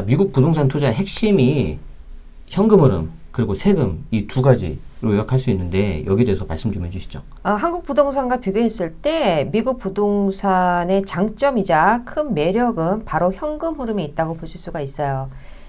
미국 부동산 투자의 핵심이 현금 흐름 그리고 세금 이 두 가지로 요약할 수 있는데 여기에 대해서 말씀 좀 해주시죠. 한국 부동산과 비교했을 때 미국 부동산의 장점이자 큰 매력은 바로 현금 흐름이 있다고 보실 수가 있어요.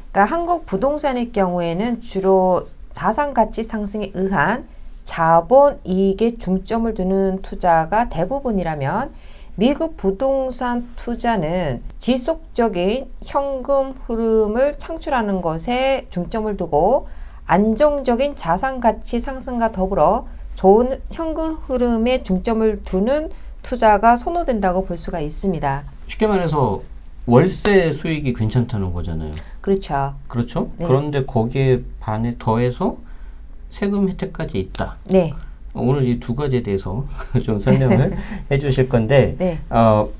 그러니까 한국 부동산의 경우에는 주로 자산 가치 상승에 의한 자본 이익에 중점을 두는 투자가 대부분이라면 미국 부동산 투자는 지속적인 현금 흐름을 창출하는 것에 중점을 두고 안정적인 자산 가치 상승과 더불어 좋은 현금 흐름에 중점을 두는 투자가 선호된다고 볼 수가 있습니다. 쉽게 말해서 월세 수익이 괜찮다는 거잖아요. 그렇죠. 그렇죠? 네. 그런데 거기에 반해 더해서 세금 혜택까지 있다. 네. 오늘 이 두 가지에 대해서 좀 설명을 해주실 건데 네.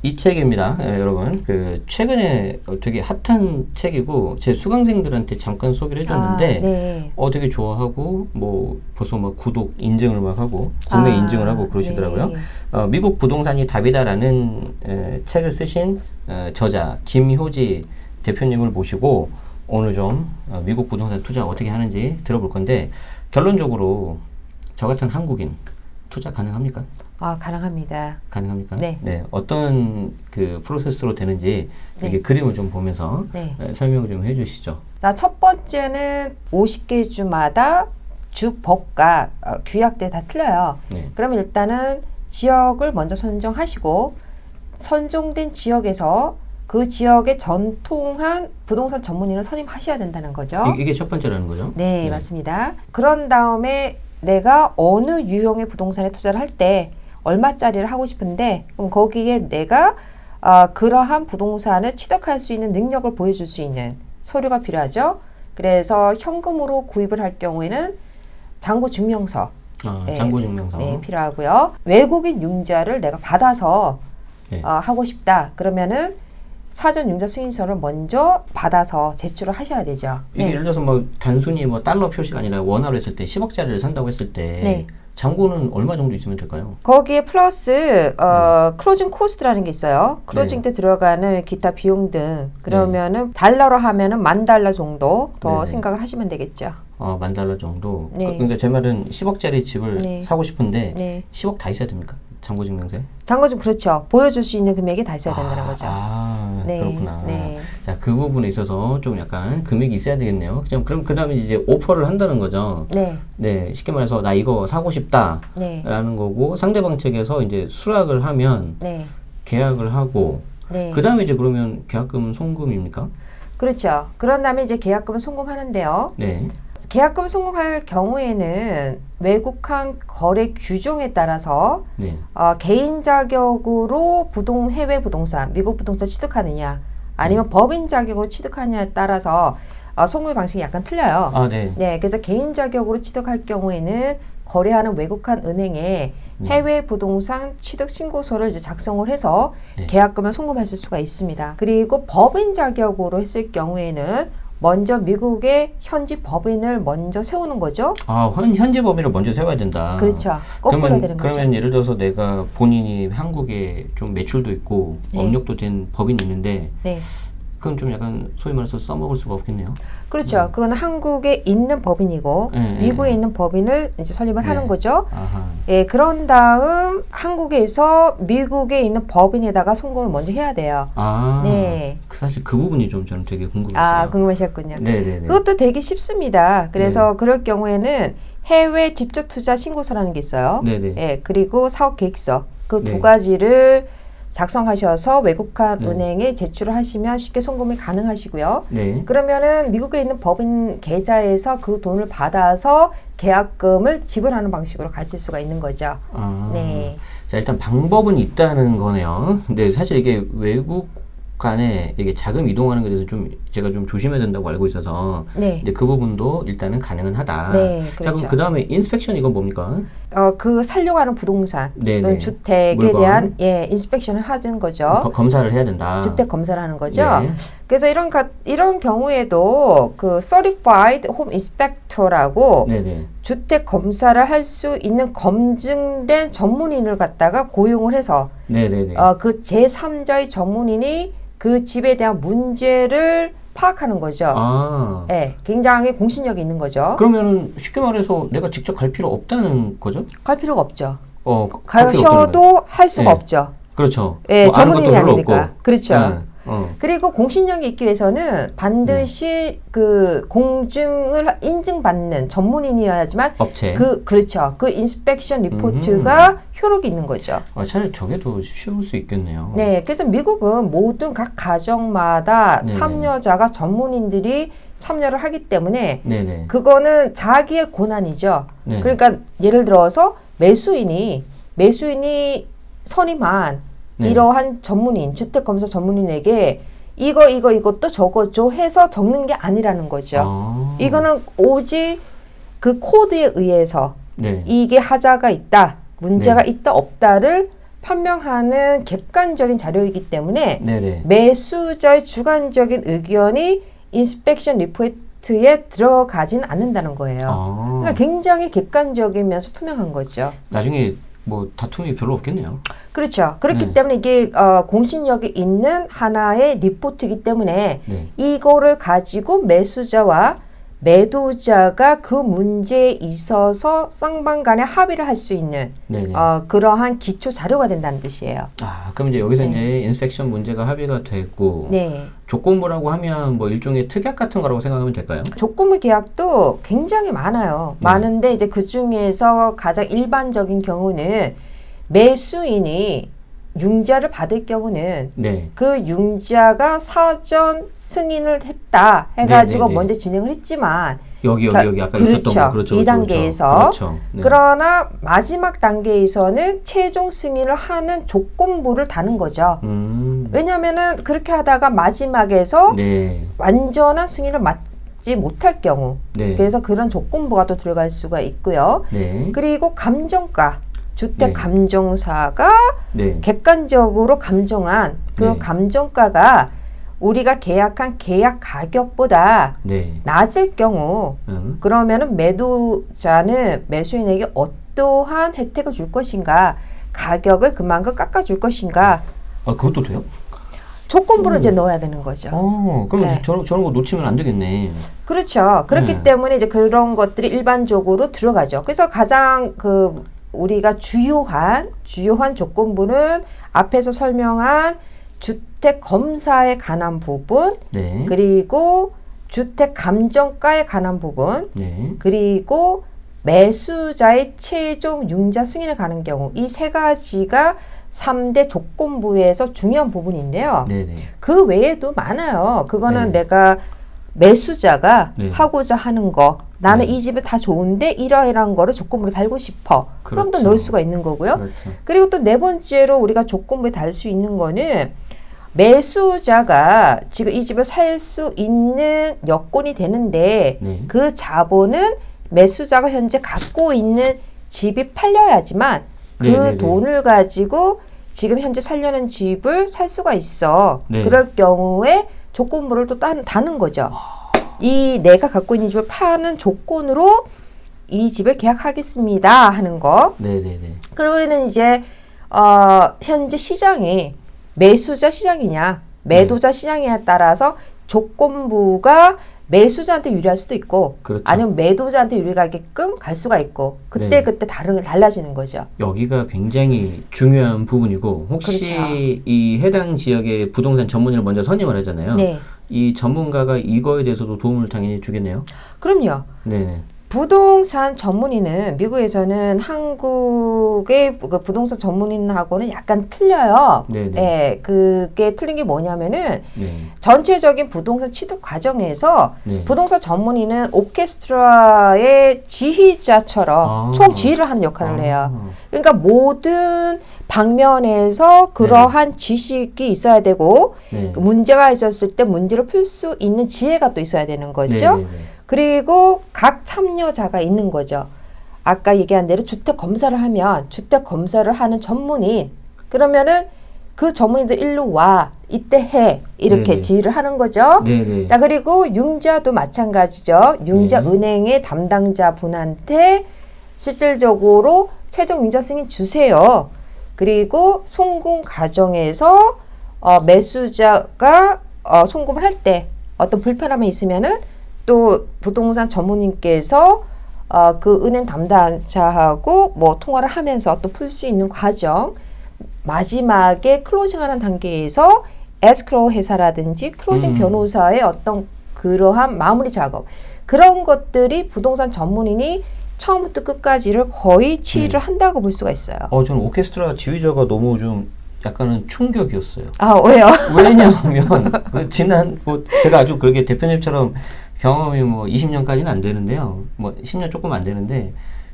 이 책입니다. 여러분 최근에 되게 핫한 책이고 제 수강생들한테 잠깐 소개를 해줬는데 네. 되게 좋아하고 뭐 벌써 막 구독 인증을 막 하고 구매 인증을 하고 그러시더라고요. 네. 미국 부동산이 답이다라는 책을 쓰신 저자 김효지 대표님을 모시고 오늘 좀 미국 부동산 투자 어떻게 하는지 들어볼 건데 결론적으로 저 같은 한국인 투자 가능합니까? 가능합니다. 가능합니까? 네. 어떤 그 프로세스로 되는지 이게 그림을 좀 보면서 설명 좀 해주시죠. 자, 첫 번째는 50개 주마다 주 법과 규약들 다 틀려요. 네. 그러면 일단은 지역을 먼저 선정하시고 선정된 지역에서 그 지역의 전통한 부동산 전문인을 선임하셔야 된다는 거죠. 이게 첫 번째라는 거죠? 네, 맞습니다. 그런 다음에 내가 어느 유형의 부동산에 투자를 할 때 얼마짜리를 하고 싶은데 그럼 거기에 내가 그러한 부동산을 취득할 수 있는 능력을 보여줄 수 있는 서류가 필요하죠. 그래서 현금으로 구입을 할 경우에는 잔고증명서 잔고증명서 필요하고요. 외국인 융자를 내가 받아서 하고 싶다. 그러면은 사전 융자 승인서를 먼저 받아서 제출을 하셔야 되죠. 이게 예를 들어서 뭐 단순히 뭐 달러 표시가 아니라 원화로 했을 때 10억짜리를 산다고 했을 때 잔고는 얼마 정도 있으면 될까요? 거기에 플러스 클로징 코스트라는 게 있어요. 클로징 때 들어가는 기타 비용 등 그러면은 달러로 하면은 $10,000 정도 더 생각을 하시면 되겠죠. $10,000 정도. 그러니까 제 말은 10억짜리 집을 사고 싶은데 10억 다 있어야 됩니까? 잔고증명서에? 잔고증 그렇죠. 보여줄 수 있는 금액이 다 있어야 된다는 거죠. 그렇구나. 자, 그 부분에 있어서 좀 약간 금액이 있어야 되겠네요. 그럼 그 다음에 이제 오퍼를 한다는 거죠. 네. 쉽게 말해서 나 이거 사고 싶다. 라는 거고 상대방 측에서 이제 수락을 하면 계약을 하고 그 다음에 이제 그러면 계약금은 송금입니까? 그렇죠. 그런 다음에 이제 계약금을 송금하는데요. 계약금 송금할 경우에는 외국한 거래 규정에 따라서 개인 자격으로 해외 부동산, 미국 부동산 취득하느냐 아니면 법인 자격으로 취득하느냐에 따라서 송금의 방식이 약간 틀려요. 그래서 개인 자격으로 취득할 경우에는 거래하는 외국한 은행에 해외 부동산 취득 신고서를 이제 작성을 해서 계약금을 송금하실 수가 있습니다. 그리고 법인 자격으로 했을 경우에는 먼저 미국의 현지 법인을 먼저 세우는 거죠. 현지 법인을 먼저 세워야 된다. 그렇죠. 거꾸로 되는 거죠. 그러면 예를 들어서 내가 본인이 한국에 좀 매출도 있고 업력도 된 법인이 있는데 그건 좀 약간 소위 말해서 써먹을 수가 없겠네요. 그렇죠. 그건 한국에 있는 법인이고 미국에 있는 법인을 이제 설립을 하는 거죠. 그런 다음 한국에서 미국에 있는 법인에다가 송금을 먼저 해야 돼요. 사실 그 부분이 좀 저는 되게 궁금했어요. 궁금하셨군요. 네네네. 그것도 되게 쉽습니다. 그래서 그럴 경우에는 해외 직접 투자 신고서라는 게 있어요. 그리고 사업 계획서 그 두 가지를 작성하셔서 외국한 은행에 제출을 하시면 쉽게 송금이 가능하시고요. 그러면은 미국에 있는 법인 계좌에서 그 돈을 받아서 계약금을 지불하는 방식으로 가실 수가 있는 거죠. 자, 일단 방법은 있다는 거네요. 근데 사실 이게 외국 간에 이게 자금 이동하는 것에 대해서 좀 제가 좀 조심해야 된다고 알고 있어서 이제 그 부분도 일단은 가능은 하다. 자, 그럼 그 다음에 인스펙션 이건 뭡니까? 그 살려고 하는 부동산 또는 주택에 물건. 대한 인스펙션을 하는 거죠. 검사를 해야 된다. 주택 검사를 하는 거죠. 그래서 이런 경우에도 그 Certified Home Inspector라고 주택 검사를 할 수 있는 검증된 전문인을 갖다가 고용을 해서 그 제3자의 전문인이 그 집에 대한 문제를 파악하는 거죠. 네, 굉장히 공신력이 있는 거죠. 그러면은 쉽게 말해서 내가 직접 갈 필요 없다는 거죠? 갈 필요가 없죠. 가셔도 할 수가 없죠. 그렇죠. 예, 뭐 전문인이 아니니까. 그렇죠. 그리고 공신력이 있기 위해서는 반드시 그 공증을 인증받는 전문인이어야지만 업체. 그렇죠. 그 인스펙션 리포트가 효력이 있는 거죠. 차라리 저게 더 쉬울 수 있겠네요. 네, 그래서 미국은 모든 각 가정마다 네네. 참여자가 전문인들이 참여를 하기 때문에 네네. 그거는 자기의 권한이죠. 네. 그러니까 예를 들어서 매수인이 선임한 네. 이러한 전문인, 주택검사 전문인에게 이것도 적어줘 해서 적는 게 아니라는 거죠. 이거는 오직 그 코드에 의해서 네. 이게 하자가 있다, 문제가 네. 있다, 없다를 판명하는 객관적인 자료이기 때문에 네네. 매수자의 주관적인 의견이 인스펙션 리포트에 들어가진 않는다는 거예요. 그러니까 굉장히 객관적이면서 투명한 거죠. 나중에 뭐 다툼이 별로 없겠네요. 그렇죠. 그렇기 때문에 이게 공신력이 있는 하나의 리포트이기 때문에 이거를 가지고 매수자와 매도자가 그 문제에 있어서 쌍방 간에 합의를 할 수 있는 그러한 기초 자료가 된다는 뜻이에요. 그럼 이제 여기서 이제 인스펙션 문제가 합의가 됐고 조건부라고 하면 뭐 일종의 특약 같은 거라고 생각하면 될까요? 조건부 계약도 굉장히 많아요. 많은데 이제 그 중에서 가장 일반적인 경우는 매수인이 융자를 받을 경우는 그 융자가 사전 승인을 했다 해가지고 먼저 진행을 했지만 여기 아까 있었던 거 그렇죠. 2단계에서 그러나 마지막 단계에서는 최종 승인을 하는 조건부를 다는 거죠. 왜냐하면은 그렇게 하다가 마지막에서 완전한 승인을 받지 못할 경우 그래서 그런 조건부가 또 들어갈 수가 있고요. 그리고 감정가 주택 감정사가 객관적으로 감정한 그 감정가가 우리가 계약한 계약 가격보다 낮을 경우 그러면은 매도자는 매수인에게 어떠한 혜택을 줄 것인가, 가격을 그만큼 깎아줄 것인가. 그것도 돼요? 조건부를 이제 넣어야 되는 거죠. 그럼 저런 거 놓치면 안 되겠네. 그렇죠. 그렇기 때문에 이제 그런 것들이 일반적으로 들어가죠. 그래서 가장 우리가 주요한 조건부는 앞에서 설명한 주택 검사에 관한 부분, 그리고 주택 감정가에 관한 부분, 그리고 매수자의 최종 융자 승인에 관한 경우 이 세 가지가 3대 조건부에서 중요한 부분인데요. 그 외에도 많아요. 그거는 내가 매수자가 하고자 하는 거, 나는 이 집이 다 좋은데 이러이러한 거를 조건부로 달고 싶어. 그럼 또 넣을 수가 있는 거고요. 그리고 또 네 번째로 우리가 조건부에 달 수 있는 거는 매수자가 지금 이 집을 살 수 있는 여건이 되는데 그 자본은 매수자가 현재 갖고 있는 집이 팔려야지만 그 돈을 가지고 지금 현재 살려는 집을 살 수가 있어. 그럴 경우에 조건부를 또 다는 거죠. 이 내가 갖고 있는 집을 파는 조건으로 이 집을 계약하겠습니다 하는 거. 그러면은 이제 현재 시장이 매수자 시장이냐 매도자 시장이냐에 따라서 조건부가 매수자한테 유리할 수도 있고 아니면 매도자한테 유리하게끔 갈 수가 있고 그때 달라지는 거죠. 여기가 굉장히 중요한 부분이고 혹시 이 해당 지역의 부동산 전문인을 먼저 선임을 하잖아요. 이 전문가가 이거에 대해서도 도움을 당연히 주겠네요. 그럼요. 부동산 전문인은 미국에서는 한국의 그 부동산 전문인하고는 약간 틀려요. 그게 틀린 게 뭐냐면은 전체적인 부동산 취득 과정에서 부동산 전문인은 오케스트라의 지휘자처럼 총지휘를 하는 역할을 해요. 그러니까 모든 방면에서 그러한 지식이 있어야 되고 문제가 있었을 때 문제를 풀 수 있는 지혜가 또 있어야 되는 거죠. 그리고 각 참여자가 있는 거죠. 아까 얘기한 대로 주택 검사를 하면 주택 검사를 하는 전문인 그러면은 그 전문인들 일로 와 이때 해 이렇게 지휘를 하는 거죠. 자 그리고 융자도 마찬가지죠. 융자 은행의 담당자분한테 실질적으로 최종 융자 승인 주세요. 그리고 송금 과정에서 매수자가 송금을 할 때 어떤 불편함이 있으면은 또 부동산 전문인께서 그 은행 담당자하고 뭐 통화를 하면서 또 풀 수 있는 과정, 마지막에 클로징하는 단계에서 에스크로우 회사라든지 클로징 변호사의 어떤 그러한 마무리 작업, 그런 것들이 부동산 전문인이 처음부터 끝까지를 거의 치유를 한다고 볼 수가 있어요. 저는 오케스트라 지휘자가 너무 좀 약간은 충격이었어요. 왜요? 왜냐하면 제가 아주 그렇게 대표님처럼 경험이 뭐 20년까지는 안 되는데요. 뭐 10년 조금 안 되는데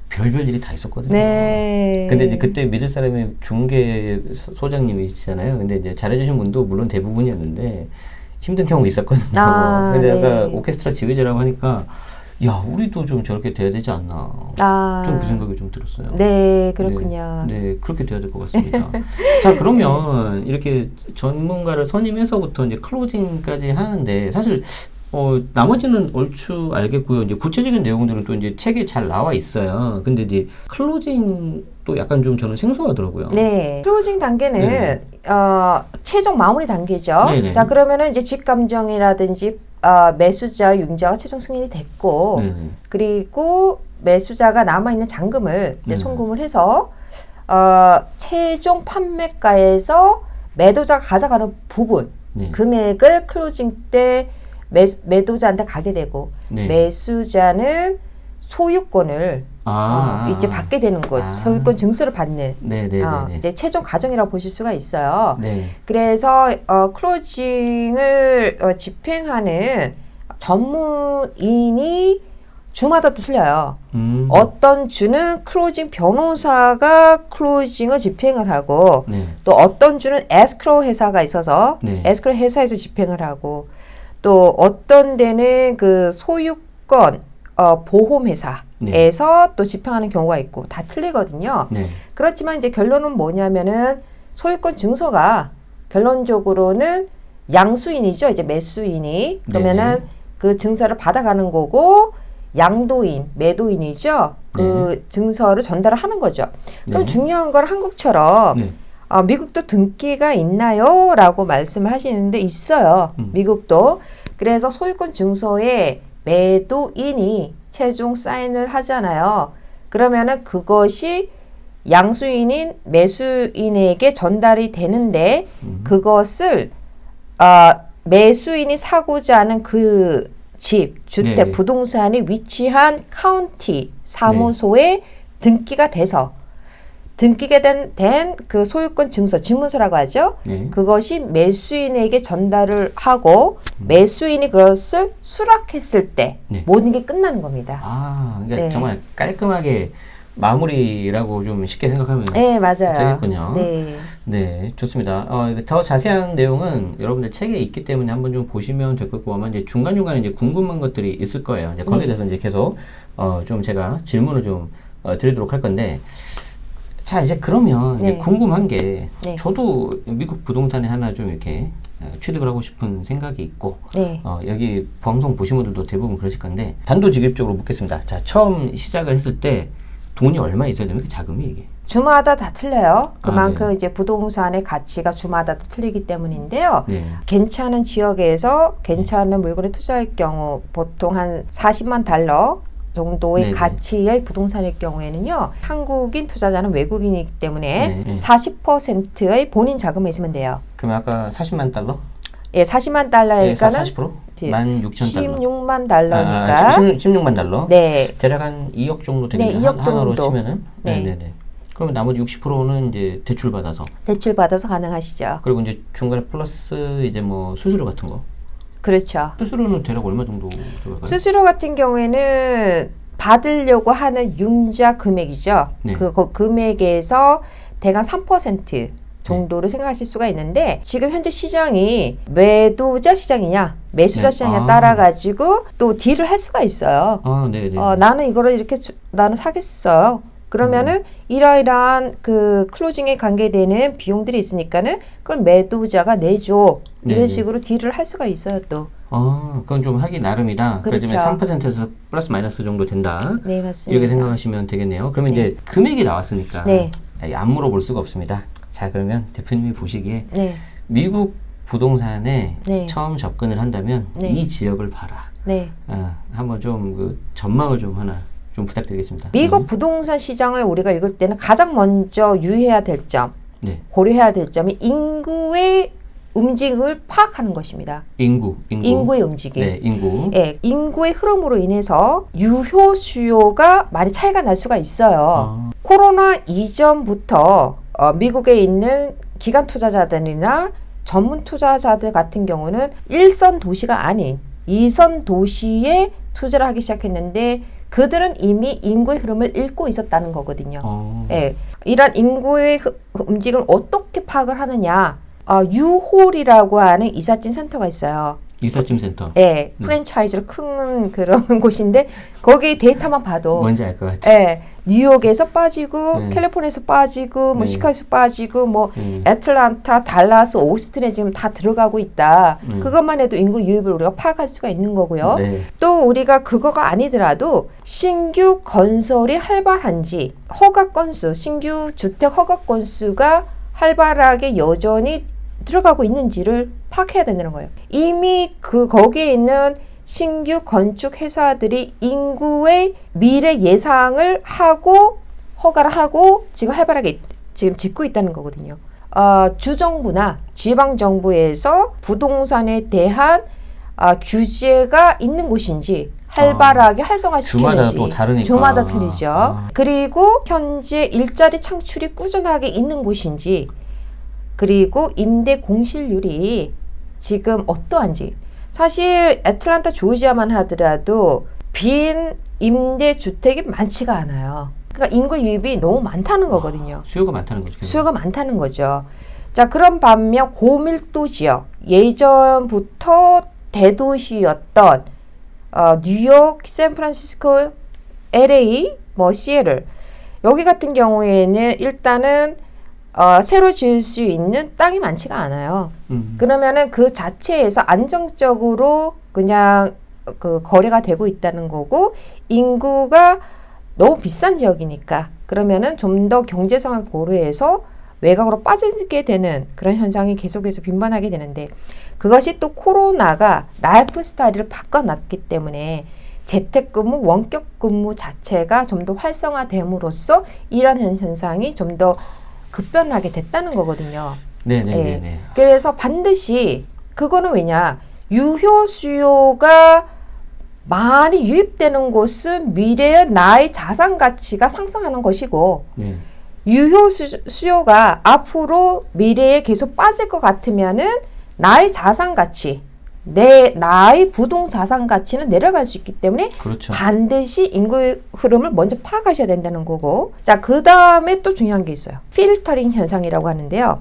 별별 일이 다 있었거든요. 네. 근데 이제 그때 믿을 사람이 중개 소장님이시잖아요. 근데 이제 잘해주신 분도 물론 대부분이었는데 힘든 경우 있었거든요. 근데 아까 오케스트라 지휘자라고 하니까 야, 우리도 좀 저렇게 돼야 되지 않나. 좀 그 생각이 좀 들었어요. 네, 그렇군요. 네, 그렇게 돼야 될 것 같습니다. 자, 그러면 이렇게 전문가를 선임해서부터 이제 클로징까지 하는데 사실 나머지는 얼추 알겠고요. 이제 구체적인 내용들은 또 이제 책에 잘 나와 있어요. 근데 이제 클로징도 약간 좀 저는 생소하더라고요. 네. 클로징 단계는 최종 마무리 단계죠. 네네. 자, 그러면은 이제 직감정이라든지 매수자, 융자가 최종 승인이 됐고, 그리고 매수자가 남아있는 잔금을 이제 송금을 해서 최종 판매가에서 매도자가 가져가는 부분, 금액을 클로징 때 매도자한테 가게 되고, 매수자는 소유권을 이제 받게 되는 거죠. 소유권 증서를 받는 이제 최종 과정이라고 보실 수가 있어요. 그래서 클로징을 집행하는 전문인이 주마다 또 틀려요. 어떤 주는 클로징 변호사가 클로징을 집행을 하고 또 어떤 주는 에스크로우 회사가 있어서 에스크로우 회사에서 집행을 하고 또 어떤 데는 그 소유권 보험회사에서 또 집행하는 경우가 있고 다 틀리거든요. 그렇지만 이제 결론은 뭐냐면은 소유권 증서가 결론적으로는 양수인이죠. 이제 매수인이. 그러면은 그 증서를 받아가는 거고 양도인, 매도인이죠. 그 증서를 전달을 하는 거죠. 그럼 중요한 건 한국처럼 미국도 등기가 있나요? 라고 말씀을 하시는데 있어요. 미국도. 그래서 소유권 증서에 매도인이 최종 사인을 하잖아요. 그러면은 그것이 양수인인 매수인에게 전달이 되는데 그것을 매수인이 사고자 하는 그 집, 주택, 부동산이 위치한 카운티 사무소에 등기가 돼서 등기가 된 그 소유권 증서, 지문서라고 하죠. 그것이 매수인에게 전달을 하고 매수인이 그것을 수락했을 때 모든 게 끝나는 겁니다. 그러니까 정말 깔끔하게 마무리라고 좀 쉽게 생각하면 맞아요. 되겠군요. 네, 좋습니다. 더 자세한 내용은 여러분들 책에 있기 때문에 한번 좀 보시면 될 것 같고 아마 이제 중간중간에 이제 궁금한 것들이 있을 거예요. 이제 거기에 대해서 이제 계속 좀 제가 질문을 좀 드리도록 할 건데 자, 이제 그러면 이제 궁금한 게 저도 미국 부동산에 하나 좀 이렇게 취득을 하고 싶은 생각이 있고 여기 방송 보신 분들도 대부분 그러실 건데 단도직입적으로 묻겠습니다. 자, 처음 시작을 했을 때 돈이 얼마 있어야 됩니까? 자금이 이게? 주마다 다 틀려요. 그만큼 이제 부동산의 가치가 주마다 다 틀리기 때문인데요. 괜찮은 지역에서 괜찮은 물건에 투자할 경우 보통 한 40만 달러 정도의 가치의 부동산일 경우에는요. 한국인 투자자는 외국인이기 때문에 40%의 본인 자금이 있으면 돼요. 그럼 아까 40만 달러? 예, 40만 달러니까는 40%? 16,000달러. 16만 달러니까. 16만 달러? 대략 한 2억 정도 되는 2억 하나로 정도. 치면은? 그러면 나머지 60%는 이제 대출 받아서 가능하시죠. 그리고 이제 중간에 플러스 이제 뭐 수수료 같은 거. 그렇죠. 수수료는 대략 얼마 정도 들어갈까요? 수수료 같은 경우에는 받으려고 하는 융자 금액이죠. 그 금액에서 대강 3% 정도를 생각하실 수가 있는데 지금 현재 시장이 매도자 시장이냐 매수자 시장에 따라 가지고 또 딜을 할 수가 있어요. 나는 이거를 이렇게 나는 사겠어요. 그러면은 이러이러한 그 클로징에 관계되는 비용들이 있으니까는 그걸 매도자가 내줘. 이런 식으로 딜을 할 수가 있어요 또. 그건 좀 하기 나름이다. 그렇죠. 그렇지만 3%에서 플러스 마이너스 정도 된다. 네, 맞습니다. 이렇게 생각하시면 되겠네요. 그러면 이제 금액이 나왔으니까 안 물어볼 수가 없습니다. 자, 그러면 대표님이 보시기에 미국 부동산에 처음 접근을 한다면 이 지역을 봐라. 한번 좀 그 전망을 좀 하나 좀 부탁드리겠습니다. 미국 부동산 시장을 우리가 읽을 때는 가장 먼저 유의해야 될 점, 고려해야 될 점이 인구의 움직임을 파악하는 것입니다. 인구의 움직임. 인구. 인구의 흐름으로 인해서 유효 수요가 많이 차이가 날 수가 있어요. 코로나 이전부터 미국에 있는 기관 투자자들이나 전문 투자자들 같은 경우는 1선 도시가 아닌 2선 도시에 투자를 하기 시작했는데 그들은 이미 인구의 흐름을 읽고 있었다는 거거든요. 이런 인구의 움직임을 어떻게 파악을 하느냐. 유홀이라고 하는 이삿짐 센터가 있어요. 이삿짐 센터. 프랜차이즈로 큰 그런 곳인데 거기 데이터만 봐도 뭔지 알 것 같아요. 뉴욕에서 빠지고 캘리포니아에서 빠지고 뭐 시카고에서 빠지고 뭐 애틀란타, 달라스, 오스틴에 지금 다 들어가고 있다. 그것만 해도 인구 유입을 우리가 파악할 수가 있는 거고요. 또 우리가 그거가 아니더라도 신규 건설이 활발한지 허가 건수, 신규 주택 허가 건수가 활발하게 여전히 들어가고 있는지를 파악해야 된다는 거예요. 이미 거기에 있는 신규 건축 회사들이 인구의 미래 예상을 하고 허가를 하고 지금 활발하게 지금 짓고 있다는 거거든요. 주정부나 지방정부에서 부동산에 대한 규제가 있는 곳인지 활발하게 활성화시키는지 주마다 틀리죠. 그리고 현재 일자리 창출이 꾸준하게 있는 곳인지 그리고 임대 공실률이 지금 어떠한지 사실 애틀란타 조지아만 하더라도 빈 임대 주택이 많지가 않아요. 그러니까 인구 유입이 너무 많다는 거거든요. 수요가 많다는 거죠. 수요가 많다는 거죠. 자, 그런 반면 고밀도 지역 예전부터 대도시였던 뉴욕, 샌프란시스코, LA, 뭐 시애틀 여기 같은 경우에는 일단은 새로 지을 수 있는 땅이 많지가 않아요. 그러면은 그 자체에서 안정적으로 그냥 그 거래가 되고 있다는 거고 인구가 너무 비싼 지역이니까 그러면은 좀 더 경제성을 고려해서 외곽으로 빠지게 되는 그런 현상이 계속해서 빈번하게 되는데 그것이 또 코로나가 라이프 스타일을 바꿔놨기 때문에 재택근무, 원격근무 자체가 좀 더 활성화됨으로써 이런 현상이 좀 더 급변하게 됐다는 거거든요. 네네네. 그래서 반드시 그거는 왜냐 유효 수요가 많이 유입되는 곳은 미래의 나의 자산 가치가 상승하는 것이고 유효 수요가 앞으로 미래에 계속 빠질 것 같으면은 나의 자산 가치, 나의 부동 자산 가치는 내려갈 수 있기 때문에 반드시 인구의 흐름을 먼저 파악하셔야 된다는 거고 자, 그 다음에 또 중요한 게 있어요. 필터링 현상이라고 하는데요.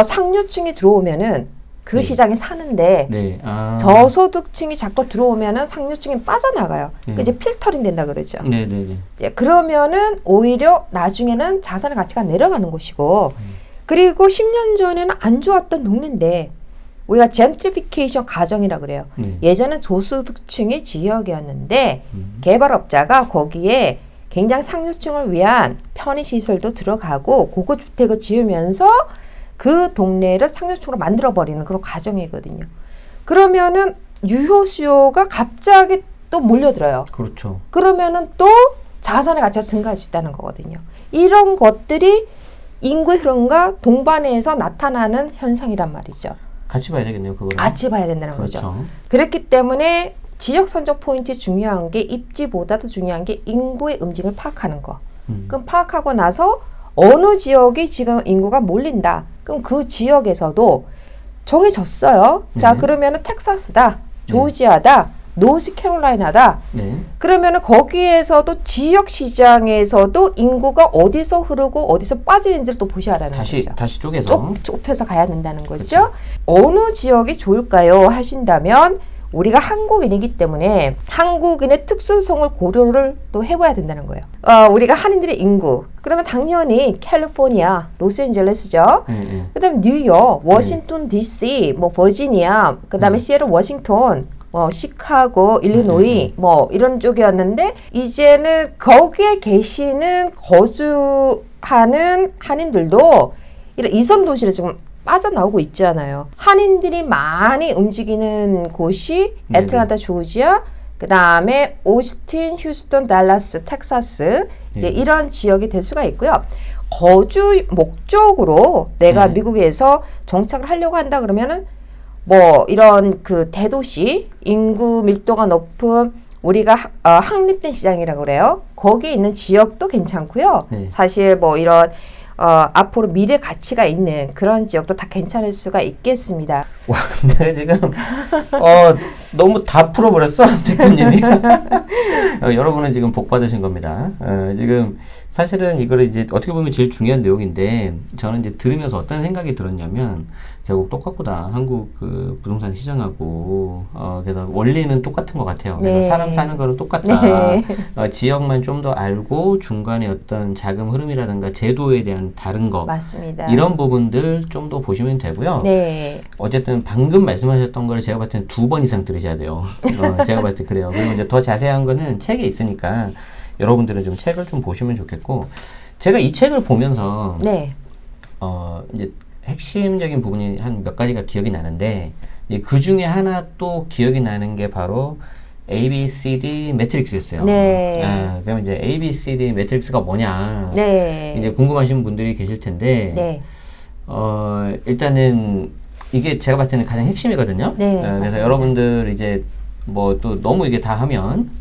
상류층이 들어오면은 그 시장에 사는데 저소득층이 자꾸 들어오면은 상류층이 빠져나가요. 이제 필터링 된다 그러죠. 이제 그러면은 오히려 나중에는 자산의 가치가 내려가는 것이고 그리고 10년 전에는 안 좋았던 동네인데 우리가 젠트리피케이션 과정이라 그래요. 예전엔 저소득층의 지역이었는데 개발업자가 거기에 굉장히 상류층을 위한 편의시설도 들어가고 고급 주택을 지으면서 그 동네를 상류층으로 만들어버리는 그런 과정이거든요. 그러면은 유효 수요가 갑자기 또 몰려들어요. 그러면은 또 자산의 가치가 증가할 수 있다는 거거든요. 이런 것들이 인구의 흐름과 동반해서 나타나는 현상이란 말이죠. 같이 봐야 되겠네요. 그거는. 같이 봐야 된다는 거죠. 그렇기 때문에 지역 선적 포인트 중요한 게 입지보다도 중요한 게 인구의 움직임을 파악하는 거. 그럼 파악하고 나서 어느 지역이 지금 인구가 몰린다. 그럼 그 지역에서도 정해졌어요. 자, 그러면은 텍사스다, 조지아다, 노스캐롤라이나다. 그러면은 거기에서도 지역 시장에서도 인구가 어디서 흐르고 어디서 빠지는지를 또 보셔야 하는 거죠. 다시 쪼개서 좁혀서 가야 된다는 거죠. 어느 지역이 좋을까요? 하신다면 우리가 한국인이기 때문에 한국인의 특수성을 고려를 또 해봐야 된다는 거예요. 우리가 한인들의 인구 그러면 당연히 캘리포니아, 로스앤젤레스죠. 그다음 뉴욕, 워싱턴 DC, 뭐 버지니아, 그다음에 시애틀, 워싱턴, 시카고, 일리노이 뭐 이런 쪽이었는데 이제는 거기에 계시는 거주하는 한인들도 이런 이선 도시를 지금 빠져나오고 있잖아요. 한인들이 많이 움직이는 곳이 애틀랜타, 조지아, 그 다음에 오스틴, 휴스턴, 달라스, 텍사스 이제 이런 지역이 될 수가 있고요. 거주 목적으로 내가 미국에서 정착을 하려고 한다 그러면은 뭐 이런 그 대도시 인구 밀도가 높은 우리가 확립된 시장이라고 그래요. 거기에 있는 지역도 괜찮고요. 사실 뭐 이런 앞으로 미래 가치가 있는 그런 지역도 다 괜찮을 수가 있겠습니다. 와, 근데 지금 너무 다 풀어버렸어, 대표님이. 여러분은 지금 복 받으신 겁니다. 지금 사실은 이거를 이제 어떻게 보면 제일 중요한 내용인데 저는 이제 들으면서 어떤 생각이 들었냐면 결국 똑같구나. 한국 그 부동산 시장하고 그래서 원리는 똑같은 것 같아요. 그래서 사람 사는 거는 똑같다. 지역만 좀 더 알고 중간에 어떤 자금 흐름이라든가 제도에 대한 다른 거 맞습니다. 이런 부분들 좀 더 보시면 되고요. 어쨌든 방금 말씀하셨던 걸 제가 봤을 때는 2번 이상 들으셔야 돼요. 제가 봤을 때 그래요. 그리고 이제 더 자세한 거는 책에 있으니까 여러분들은 좀 책을 좀 보시면 좋겠고 제가 이 책을 보면서 이제 핵심적인 부분이 한 몇 가지가 기억이 나는데 그 중에 하나 또 기억이 나는 게 바로 ABCD 매트릭스였어요. 그러면 이제 ABCD 매트릭스가 뭐냐 이제 궁금하신 분들이 계실 텐데 일단은 이게 제가 봤을 때는 가장 핵심이거든요. 그래서 맞습니다. 여러분들 이제 뭐 또 너무 이게 다 하면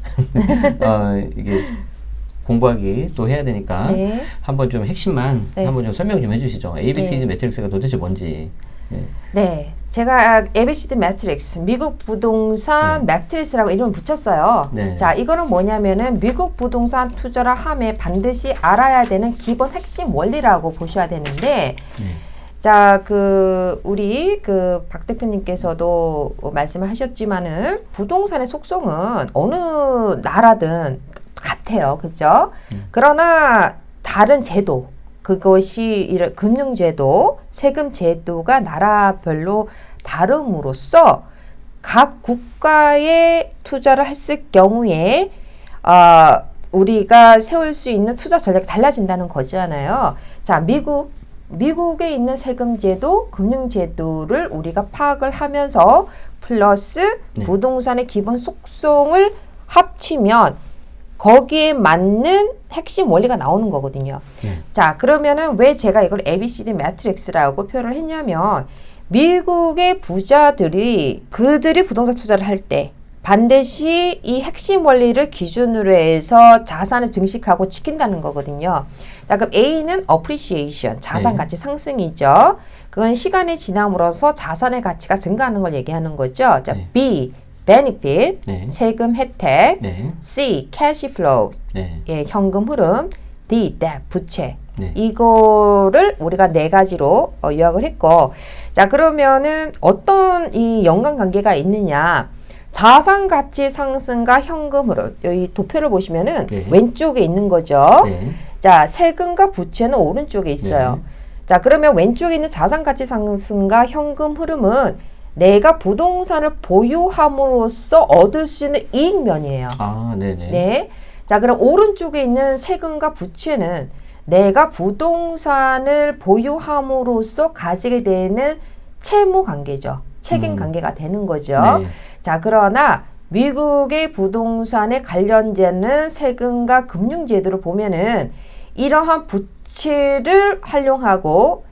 이게 공부하기 또 해야 되니까 한번 좀 핵심만 한번 좀 설명 좀 해주시죠. ABCD 매트릭스가 도대체 뭔지. 제가 ABCD 매트릭스, 미국 부동산 매트릭스라고 이름을 붙였어요. 자, 이거는 뭐냐면은 미국 부동산 투자를 하면 반드시 알아야 되는 기본 핵심 원리라고 보셔야 되는데, 자, 우리 박 대표님께서도 말씀을 하셨지만은 부동산의 속성은 어느 나라든 같아요. 그죠? 그러나 다른 제도, 그것이 이런 금융제도, 세금제도가 나라별로 다름으로써 각 국가에 투자를 했을 경우에 우리가 세울 수 있는 투자 전략이 달라진다는 거잖아요. 자, 미국에 있는 세금제도, 금융제도를 우리가 파악을 하면서 플러스 부동산의 기본 속성을 합치면 거기에 맞는 핵심 원리가 나오는 거거든요. 자, 그러면은 왜 제가 이걸 ABCD 매트릭스라고 표현을 했냐면 미국의 부자들이 그들이 부동산 투자를 할 때 반드시 이 핵심 원리를 기준으로 해서 자산을 증식하고 지킨다는 거거든요. 자, 그럼 A는 appreciation, 자산 가치 상승이죠. 그건 시간이 지남으로써 자산의 가치가 증가하는 걸 얘기하는 거죠. 자, B benefit, 세금 혜택, C, cash flow, 현금 흐름, D, debt, 부채. 이거를 우리가 4가지로 요약을 했고, 자, 그러면은 어떤 이 연관관계가 있느냐? 자산 가치 상승과 현금 흐름. 여기 도표를 보시면은 왼쪽에 있는 거죠. 자, 세금과 부채는 오른쪽에 있어요. 자, 그러면 왼쪽에 있는 자산 가치 상승과 현금 흐름은 내가 부동산을 보유함으로써 얻을 수 있는 이익면이에요. 자, 그럼 오른쪽에 있는 세금과 부채는 내가 부동산을 보유함으로써 가지게 되는 채무 관계죠. 책임 관계가 되는 거죠. 자, 그러나 미국의 부동산에 관련되는 세금과 금융제도를 보면은 이러한 부채를 활용하고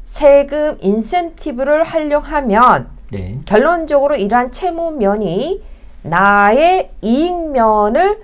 세금 인센티브를 활용하면 결론적으로 이러한 채무면이 나의 이익면을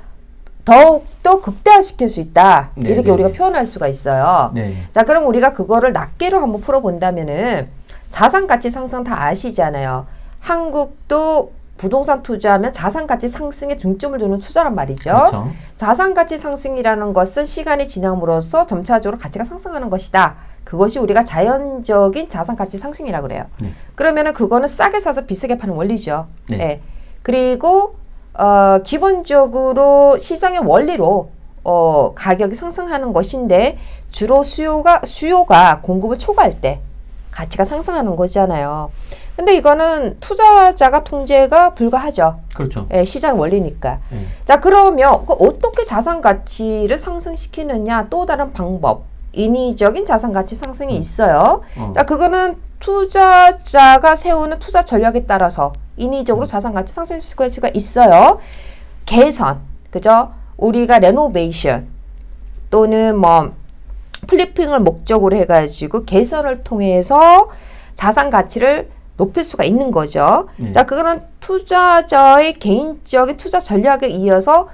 더욱더 극대화시킬 수 있다. 이렇게 우리가 표현할 수가 있어요. 자, 그럼 우리가 그거를 낱개로 한번 풀어본다면은 자산가치 상승 다 아시잖아요. 한국도 부동산 투자하면 자산가치 상승에 중점을 두는 투자란 말이죠. 자산가치 상승이라는 것은 시간이 지남으로써 점차적으로 가치가 상승하는 것이다. 그것이 우리가 자연적인 자산가치 상승이라고 그래요. 그러면은 그거는 싸게 사서 비싸게 파는 원리죠. 그리고 기본적으로 시장의 원리로 가격이 상승하는 것인데 주로 수요가 공급을 초과할 때 가치가 상승하는 거잖아요. 근데 이거는 투자자가 통제가 불가하죠. 그렇죠. 시장 원리니까. 자, 그러면 어떻게 자산 가치를 상승시키느냐? 또 다른 방법. 인위적인 자산 가치 상승이 있어요. 자, 그거는 투자자가 세우는 투자 전략에 따라서 인위적으로 자산 가치 상승시킬 수가 있어요. 개선, 그죠? 우리가 레노베이션 또는 뭐 플리핑을 목적으로 해가지고 개선을 통해서 자산 가치를 높일 수가 있는 거죠. 자, 그거는 투자자의 개인적인 투자 전략에 이어서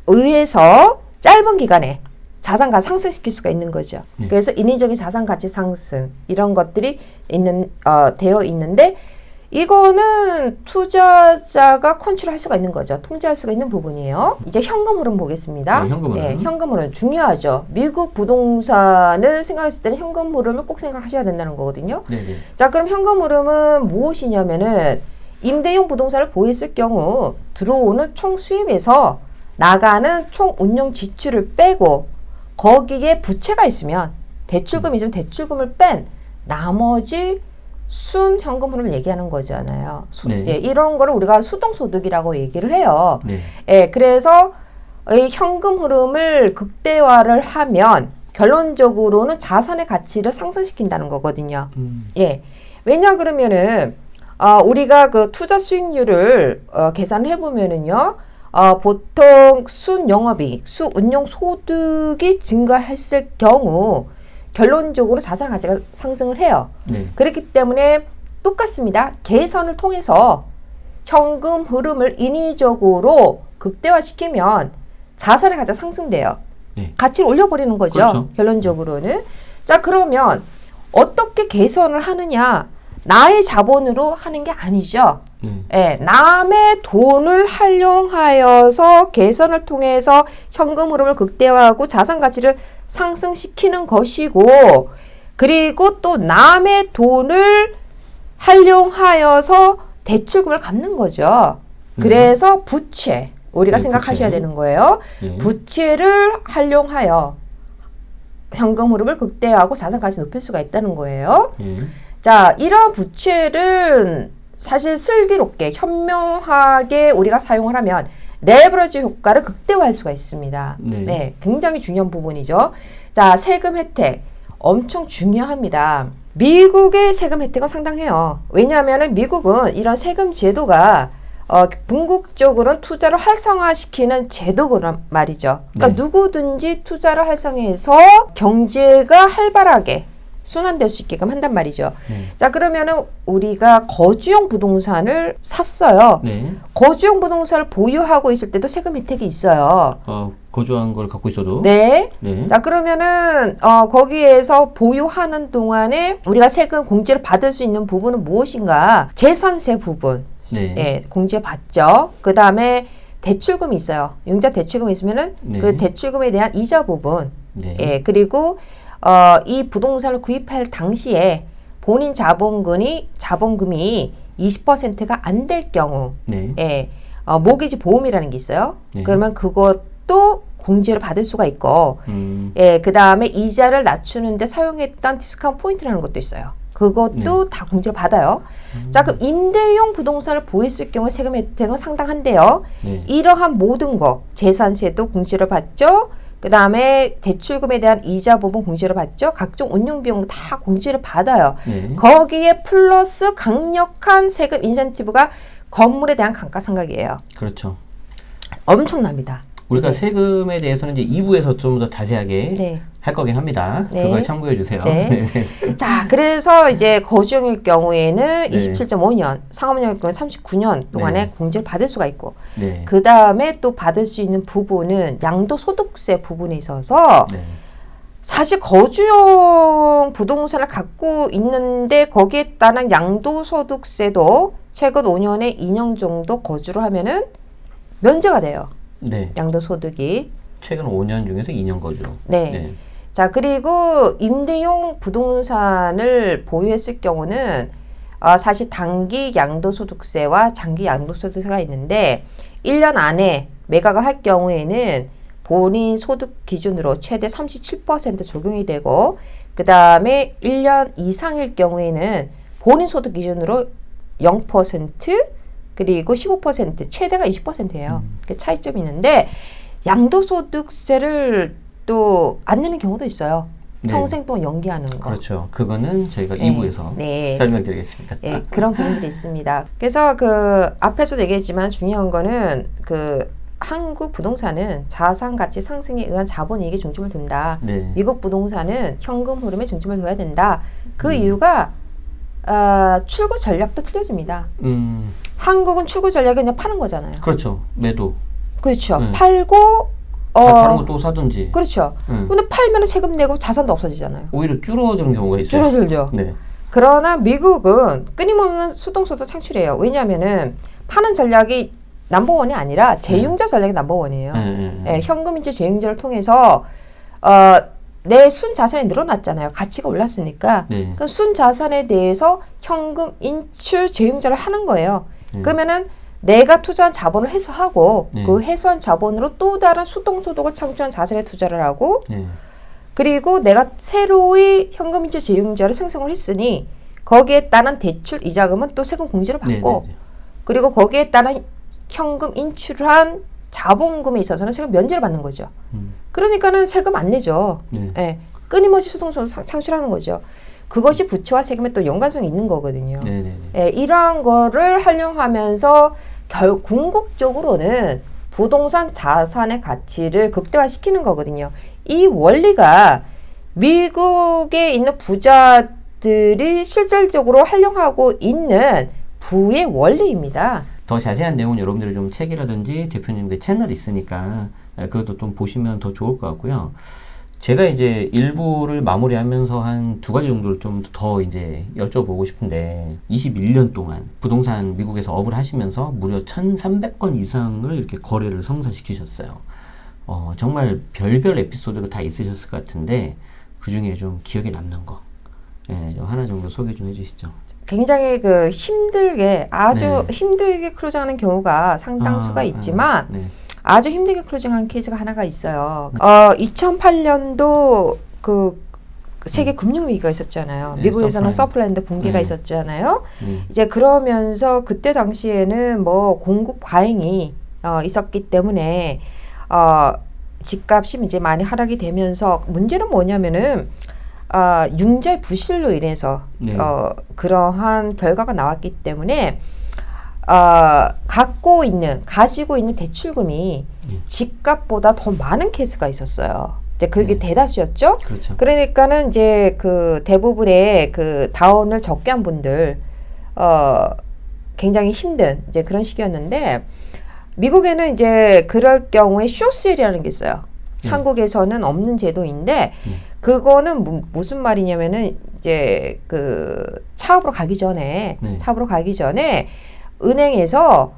의해서 짧은 기간에 자산 가치 상승시킬 수가 있는 거죠. 그래서 인위적인 자산 가치 상승 이런 것들이 되어 있는데 이거는 투자자가 컨트롤할 수가 있는 거죠. 통제할 수가 있는 부분이에요. 이제 현금 흐름 보겠습니다. 네, 현금 흐름. 네, 현금 흐름 중요하죠. 미국 부동산을 생각했을 때는 현금 흐름을 꼭 생각하셔야 된다는 거거든요. 네네. 자, 그럼 현금 흐름은 무엇이냐면은 임대용 부동산을 보유했을 경우 들어오는 총 수입에서 나가는 총 운용 지출을 빼고 거기에 부채가 있으면 대출금이 있으면 대출금을 뺀 나머지 순 현금 흐름을 얘기하는 거잖아요. 네. 예, 이런 거를 우리가 수동소득이라고 얘기를 해요. 네. 예, 그래서 이 현금 흐름을 극대화를 하면 결론적으로는 자산의 가치를 상승시킨다는 거거든요. 예, 왜냐 그러면은 우리가 그 투자 수익률을 계산해 보면은요. 보통 순영업이익, 순운용소득이 증가했을 경우 결론적으로 자산 가치가 상승을 해요. 네. 그렇기 때문에 똑같습니다. 개선을 통해서 현금 흐름을 인위적으로 극대화시키면 자산의 가치가 상승돼요. 네. 가치를 올려버리는 거죠. 그렇죠. 결론적으로는. 자, 그러면 어떻게 개선을 하느냐? 나의 자본으로 하는 게 아니죠. 예, 남의 돈을 활용하여서 개선을 통해서 현금 흐름을 극대화하고 자산 가치를 상승시키는 것이고, 그리고 또 남의 돈을 활용하여서 대출금을 갚는 거죠. 그래서 부채, 우리가 생각하셔야 되는 거예요. 부채를 활용하여 현금 흐름을 극대화하고 자산 가치 높일 수가 있다는 거예요. 자, 이러한 부채를 사실 슬기롭게 현명하게 우리가 사용을 하면 레버리지 효과를 극대화할 수가 있습니다. 네, 굉장히 중요한 부분이죠. 자, 세금 혜택 엄청 중요합니다. 미국의 세금 혜택은 상당해요. 왜냐하면 미국은 이런 세금 제도가 궁극적으로는 투자를 활성화시키는 제도란 말이죠. 그러니까 누구든지 투자를 활성화해서 경제가 활발하게 순환될 수 있게끔 한단 말이죠. 자, 그러면은 우리가 거주용 부동산을 샀어요. 거주용 부동산을 보유하고 있을 때도 세금 혜택이 있어요. 거주한 걸 갖고 있어도? 네. 자, 그러면은 거기에서 보유하는 동안에 우리가 세금 공제를 받을 수 있는 부분은 무엇인가? 재산세 부분. 예, 공제 받죠. 그 다음에 대출금이 있어요. 융자 대출금이 있으면은 그 대출금에 대한 이자 부분. 예, 그리고 이 부동산을 구입할 당시에 본인 자본금이 20%가 안 될 경우, 예, 모기지 보험이라는 게 있어요. 그러면 그것도 공제를 받을 수가 있고, 예, 그 다음에 이자를 낮추는데 사용했던 디스카운트 포인트라는 것도 있어요. 그것도 다 공제를 받아요. 자, 그럼 임대용 부동산을 보유했을 경우 세금 혜택은 상당한데요. 이러한 모든 거, 재산세도 공제를 받죠. 그 다음에 대출금에 대한 이자 부분 공제를 받죠. 각종 운용비용 다 공제를 받아요. 거기에 플러스 강력한 세금 인센티브가 건물에 대한 감가상각이에요. 그렇죠. 엄청납니다. 우리가 세금에 대해서는 이제 2부에서 좀 더 자세하게 할 거긴 합니다. 그걸 참고해 주세요. 자, 그래서 이제 거주용일 경우에는 27.5년, 상업용일 경우는 39년 동안에 공제를 받을 수가 있고, 그 다음에 또 받을 수 있는 부분은 양도소득세 부분에 있어서 사실 거주용 부동산을 갖고 있는데 거기에 따른 양도소득세도 최근 5년에 2년 정도 거주를 하면은 면제가 돼요. 양도소득이. 최근 5년 중에서 2년 거주. 자, 그리고 임대용 부동산을 보유했을 경우는 사실 단기 양도소득세와 장기 양도소득세가 있는데 1년 안에 매각을 할 경우에는 본인 소득 기준으로 최대 37% 적용이 되고, 그 다음에 1년 이상일 경우에는 본인 소득 기준으로 0% 그리고 15% 최대가 20%예요. 그 차이점이 있는데 양도소득세를 또 안 내는 경우도 있어요. 평생 동안 연기하는 거. 그렇죠. 그거는 저희가 2부에서 설명드리겠습니다. 네, 그런 부분들이 있습니다. 그래서 그 앞에서도 얘기했지만 중요한 거는 그 한국 부동산은 자산 가치 상승에 의한 자본이익에 중점을 둔다. 미국 부동산은 현금 흐름에 중점을 둬야 된다. 그 이유가 출구 전략도 틀려집니다. 한국은 출구 전략이 그냥 파는 거잖아요. 그렇죠. 매도. 그렇죠. 팔고 다른 거 또 사든지. 그렇죠. 근데 팔면 세금 내고 자산도 없어지잖아요. 오히려 줄어드는 경우가 있어요. 줄어들죠. 그러나 미국은 끊임없는 수동소득 창출해요. 왜냐하면은 파는 전략이 넘버원이 아니라 재융자 전략이 넘버원이에요. 현금인지 재융자를 통해서 내 순자산이 늘어났잖아요. 가치가 올랐으니까. 그럼 순자산에 대해서 현금 인출 재융자를 하는 거예요. 그러면은 내가 투자한 자본을 회수하고 그 회수한 자본으로 또 다른 수동소득을 창출한 자산에 투자를 하고 그리고 내가 새로이 현금인지 재융자를 생성을 했으니 거기에 따른 대출 이자금은 또 세금 공제를 받고 그리고 거기에 따른 현금 인출한 자본금에 있어서는 세금 면제를 받는 거죠. 그러니까는 세금 안 내죠. 끊임없이 수동소득 창출하는 거죠. 그것이 부채와 세금에 또 연관성이 있는 거거든요. 이러한 거를 활용하면서 궁극적으로는 부동산 자산의 가치를 극대화시키는 거거든요. 이 원리가 미국에 있는 부자들이 실질적으로 활용하고 있는 부의 원리입니다. 더 자세한 내용은 여러분들이 좀 책이라든지 대표님의 채널이 있으니까 그것도 좀 보시면 더 좋을 것 같고요. 제가 이제 일부를 마무리하면서 한 2가지 정도를 좀 더 이제 여쭤보고 싶은데 21년 동안 부동산 미국에서 업을 하시면서 무려 1,300건 이상을 이렇게 거래를 성사시키셨어요. 정말 별별 에피소드가 다 있으셨을 것 같은데 그 중에 좀 기억에 남는 거 좀 하나 정도 소개 좀 해주시죠. 굉장히 그 힘들게 아주 힘들게 클로징하는 경우가 상당수가 있지만 아주 힘들게 클로징한 케이스가 하나가 있어요. 2008년도 그 세계 금융위기가 있었잖아요. 미국에서는 서플랜드 붕괴가 있었잖아요. 이제 그러면서 그때 당시에는 뭐 공급 과잉이 있었기 때문에 집값이 이제 많이 하락이 되면서 문제는 뭐냐면은 융자 부실로 인해서 그러한 결과가 나왔기 때문에 가지고 있는 대출금이 집값보다 더 많은 케이스가 있었어요. 이제 그게 대다수였죠. 그렇죠. 그러니까는 이제 그 대부분의 그 다운을 적게 한 분들 굉장히 힘든 이제 그런 시기였는데 미국에는 이제 그럴 경우에 쇼세일이라는 게 있어요. 한국에서는 없는 제도인데 그거는 무슨 말이냐면은 이제 그 차업으로 가기 전에 은행에서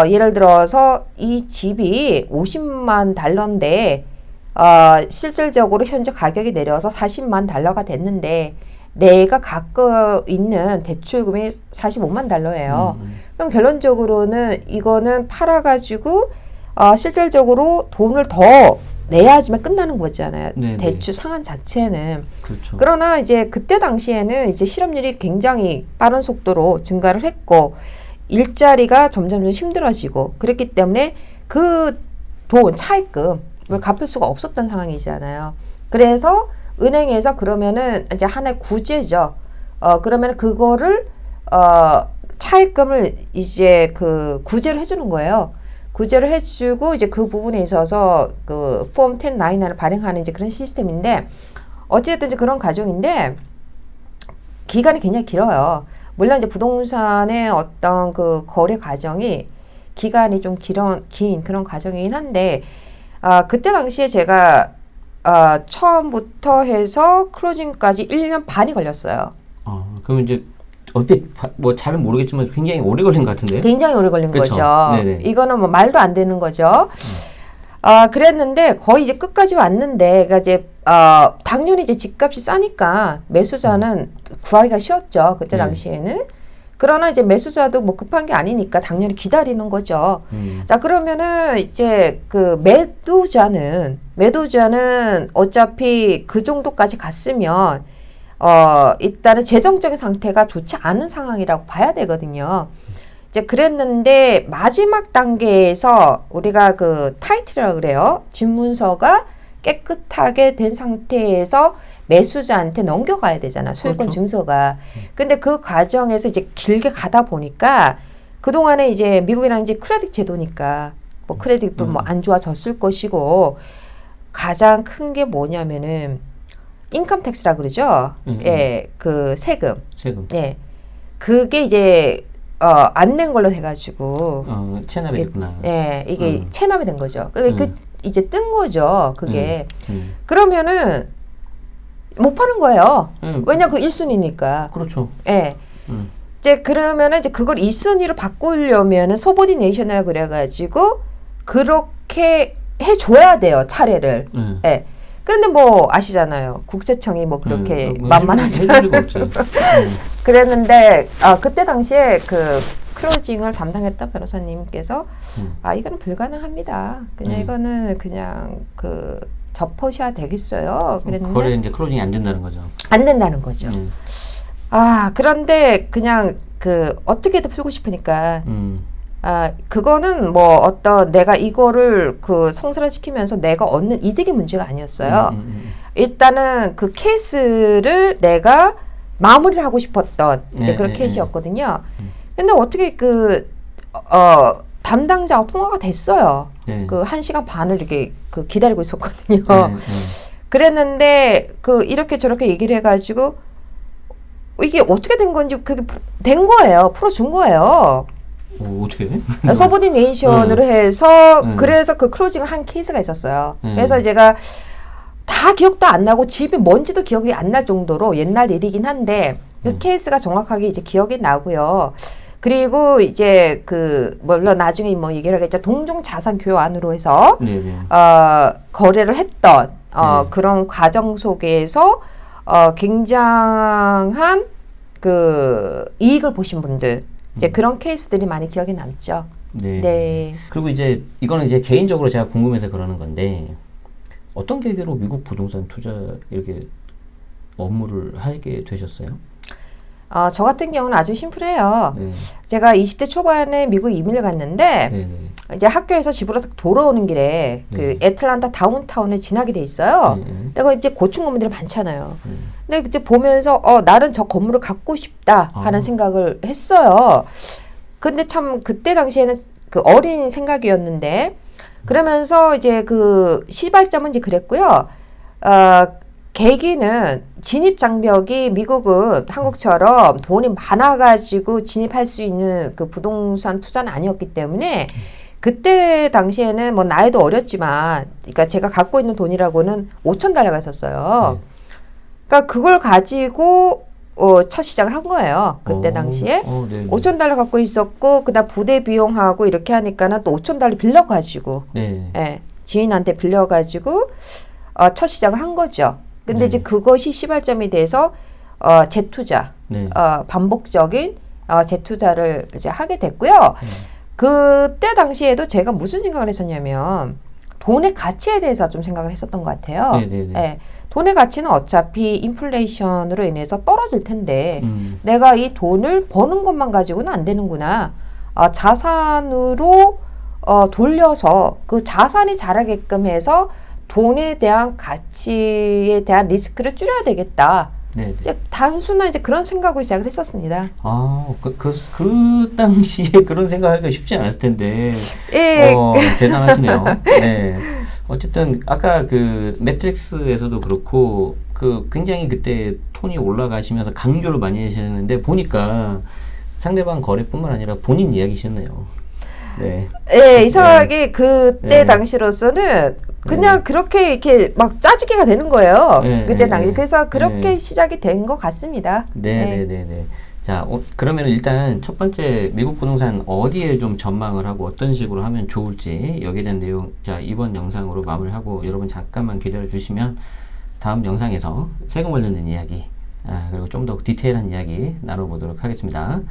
예를 들어서 이 집이 50만 달러인데 실질적으로 현재 가격이 내려서 40만 달러가 됐는데 내가 갖고 있는 대출금이 45만 달러예요. 그럼 결론적으로는 이거는 팔아가지고 실질적으로 돈을 더 내야지만 끝나는 거잖아요. 대출 상한 자체는. 그렇죠. 그러나 이제 그때 당시에는 이제 실업률이 굉장히 빠른 속도로 증가를 했고 일자리가 점점 힘들어지고 그랬기 때문에 그 돈 차입금을 갚을 수가 없었던 상황이잖아요. 그래서 은행에서 그러면은 이제 하나의 구제죠. 그러면 그거를 차입금을 이제 그 구제를 해주는 거예요. 구제를 해주고 이제 그 부분에 있어서 그 폼 1099을 발행하는 이제 그런 시스템인데 어찌됐든 이제 그런 과정인데 기간이 굉장히 길어요. 물론 이제 부동산의 어떤 그 거래 과정이 기간이 좀 긴 그런 과정이긴 한데 그때 당시에 제가 처음부터 해서 클로징까지 1년 반이 걸렸어요. 그럼 이제 어때 뭐 잘 모르겠지만 굉장히 오래 걸린 것 같은데요? 굉장히 오래 걸린 그쵸? 거죠. 네네. 이거는 뭐 말도 안 되는 거죠. 그랬는데 거의 이제 끝까지 왔는데, 그러니까 이제 당연히 이제 집값이 싸니까 매수자는 구하기가 쉬웠죠. 그때 당시에는. 그러나 이제 매수자도 뭐 급한 게 아니니까 당연히 기다리는 거죠. 자, 그러면은 이제 그 매도자는 어차피 그 정도까지 갔으면 일단은 재정적인 상태가 좋지 않은 상황이라고 봐야 되거든요. 이제 그랬는데 마지막 단계에서 우리가 그 타이틀이라고 그래요. 집문서가 깨끗하게 된 상태에서 매수자한테 넘겨가야 되잖아. 소유권 그렇죠. 증서가. 근데 그 과정에서 이제 길게 가다 보니까 그동안에 이제 미국이랑 이제 크레딧 제도니까 뭐 크레딧도 뭐 안 좋아졌을 것이고 가장 큰 게 뭐냐면은 인컴 텍스라 그러죠. 예, 그 세금. 예. 그게 이제 안 낸 걸로 돼가지고 체납이 됐구나. 예, 이게 체납이 된 거죠. 그 이제 뜬 거죠. 그게 그러면은 못 파는 거예요. 왜냐 그 1순위니까. 그렇죠. 예. 이제 그러면은 이제 그걸 2순위로 바꾸려면은 서보디네이션이라 그래가지고 그렇게 해줘야 돼요. 차례를. 예. 그런데 뭐 아시잖아요. 국세청이 뭐 그렇게 만만하지 않아요. 그랬는데 그때 당시에 그 클로징을 담당했던 변호사님께서 이거는 불가능합니다. 그냥 이거는 그냥 그 접으셔야 되겠어요. 그랬는데 거래 이제 클로징이 안 된다는 거죠. 안 된다는 거죠. 그런데 그냥 그 어떻게든 풀고 싶으니까 그거는 뭐 어떤 내가 이거를 그 성사시키면서 내가 얻는 이득의 문제가 아니었어요. 일단은 그 케이스를 내가 마무리를 하고 싶었던 이제 그런 케이스였거든요. 근데 어떻게 담당자가 통화가 됐어요. 그 1시간 반을 이렇게 그 기다리고 있었거든요. 그랬는데 그 이렇게 저렇게 얘기를 해가지고 이게 어떻게 된 건지 그게 된 거예요. 풀어준 거예요. 어떻게 돼? 서보디네이션으로 해서 그래서 그 클로징을 한 케이스가 있었어요. 그래서 제가 다 기억도 안 나고 집이 뭔지도 기억이 안 날 정도로 옛날 일이긴 한데 그 케이스가 정확하게 이제 기억이 나고요. 그리고 이제 그 물론 나중에 뭐 얘기를 하겠죠. 동종 자산 교환으로 해서 거래를 했던 그런 과정 속에서 굉장한 그 이익을 보신 분들 이제 그런 케이스들이 많이 기억에 남죠. 네. 그리고 이제 이거는 이제 개인적으로 제가 궁금해서 그러는 건데 어떤 계기로 미국 부동산 투자 이렇게 업무를 하게 되셨어요? 저 같은 경우는 아주 심플해요. 제가 20대 초반에 미국 이민을 갔는데 이제 학교에서 집으로 딱 돌아오는 길에 그 애틀란타 다운타운을 지나게 돼 있어요. 내가 이제 고층 건물들이 많잖아요. 근데 이제 보면서 나는 저 건물을 갖고 싶다 하는 생각을 했어요. 근데 참 그때 당시에는 그 어린 생각이었는데 그러면서 이제 그 시발점은 이제 그랬고요. 계기는 진입 장벽이 미국은 한국처럼 돈이 많아가지고 진입할 수 있는 그 부동산 투자는 아니었기 때문에 그때 당시에는 뭐 나이도 어렸지만 그러니까 제가 갖고 있는 돈이라고는 $5,000가 있었어요. 그러니까 그걸 가지고 첫 시작을 한 거예요. 그때 당시에 $5,000 갖고 있었고 그다음 부대 비용하고 이렇게 하니까는 또 $5,000 빌려가지고 지인한테 빌려가지고 첫 시작을 한 거죠. 근데 이제 그것이 시발점이 돼서 재투자, 반복적인 재투자를 이제 하게 됐고요. 그때 당시에도 제가 무슨 생각을 했었냐면 돈의 가치에 대해서 좀 생각을 했었던 것 같아요. 돈의 가치는 어차피 인플레이션으로 인해서 떨어질 텐데 내가 이 돈을 버는 것만 가지고는 안 되는구나. 자산으로 돌려서 그 자산이 자라게끔 해서 돈에 대한 가치에 대한 리스크를 줄여야 되겠다. 이제 단순한 이제 그런 생각을 시작을 했었습니다. 그 당시에 그런 생각하기가 쉽지 않았을 텐데. 대단하시네요. 어쨌든 아까 그 매트릭스에서도 그렇고 그 굉장히 그때 톤이 올라가시면서 강조를 많이 하셨는데 보니까 상대방 거래뿐만 아니라 본인 이야기셨네요. 이상하게 그때 당시로서는 그냥 그렇게 이렇게 막 짜증기가 되는 거예요. 그때 당시. 그래서 그렇게 시작이 된 것 같습니다. 자, 그러면 일단 첫 번째 미국 부동산 어디에 좀 전망을 하고 어떤 식으로 하면 좋을지 여기에 대한 내용 자 이번 영상으로 마무리하고 여러분 잠깐만 기다려 주시면 다음 영상에서 세금 관련된 이야기 그리고 좀 더 디테일한 이야기 나눠보도록 하겠습니다.